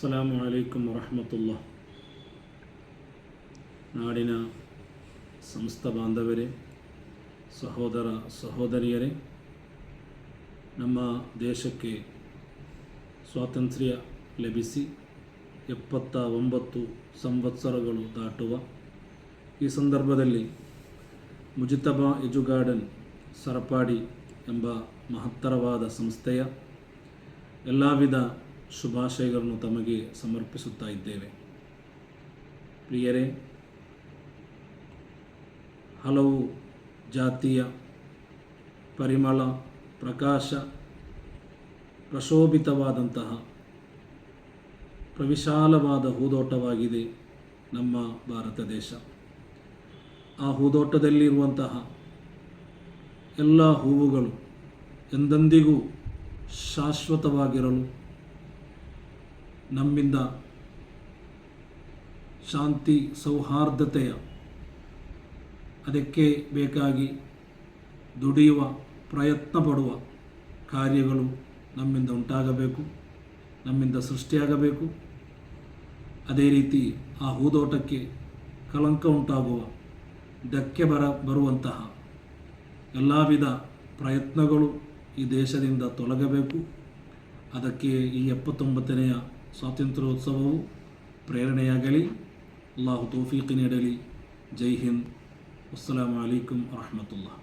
ಅಸ್ಸಲಾಮು ಅಲೈಕುಂ ವರಹಮತುಲ್ಲಾಹ್. ನಾಡಿನ ಸಮಸ್ತ ಬಾಂಧವರೇ, ಸಹೋದರ ಸಹೋದರಿಯರೇ, ನಮ್ಮ ದೇಶಕ್ಕೆ ಸ್ವಾತಂತ್ರ್ಯ ಲಭಿಸಿ 79 ಸಂವತ್ಸರಗಳು ದಾಟುವ ಈ ಸಂದರ್ಭದಲ್ಲಿ ಮುಜಿತಬಾ ಎಜುಗಾರ್ಡನ್ ಸರಪಾಡಿ ಎಂಬ ಮಹತ್ತರವಾದ ಸಂಸ್ಥೆಯ ಎಲ್ಲ ವಿಧ ಶುಭಾಶಯಗಳನ್ನು ತಮಗೆ ಸಮರ್ಪಿಸುತ್ತಾ ಇದ್ದೇವೆ. ಪ್ರಿಯರೇ, ಹಲವು ಜಾತಿಯ ಪರಿಮಳ ಪ್ರಕಾಶ ಪ್ರಶೋಭಿತವಾದಂತಹ ಪ್ರವಿಶಾಲವಾದ ಹೂದೋಟವಾಗಿದೆ ನಮ್ಮ ಭಾರತ ದೇಶ. ಆ ಹೂದೋಟದಲ್ಲಿರುವಂತಹ ಎಲ್ಲ ಹೂವುಗಳು ಎಂದೆಂದಿಗೂ ಶಾಶ್ವತವಾಗಿರಲು, ನಮ್ಮಿಂದ ಶಾಂತಿ ಸೌಹಾರ್ದತೆಯ ಅದಕ್ಕೆ ಬೇಕಾಗಿ ದುಡಿಯುವ ಪ್ರಯತ್ನ ಪಡುವ ಕಾರ್ಯಗಳು ನಮ್ಮಿಂದ ಉಂಟಾಗಬೇಕು, ನಮ್ಮಿಂದ ಸೃಷ್ಟಿಯಾಗಬೇಕು. ಅದೇ ರೀತಿ ಆ ಹೂದೋಟಕ್ಕೆ ಕಳಂಕ ಉಂಟಾಗುವ, ಧಕ್ಕೆ ಬರುವಂತಹ ಎಲ್ಲ ವಿಧ ಪ್ರಯತ್ನಗಳು ಈ ದೇಶದಿಂದ ತೊಲಗಬೇಕು. ಅದಕ್ಕೆ ಈ 79ನೆಯ ಸ್ವಾತಂತ್ರ್ಯೋತ್ಸವವು ಪ್ರೇರಣೆಯಾಗಲಿ. ಅಲ್ಲಾಹು ತೌಫೀಕ್ ನೀಡಲಿ. ಜೈ ಹಿಂದ್. ಅಸ್ಸಲಾಮು ಅಲೈಕುಂ ವರಹಮತುಲ್ಲಾಹ್.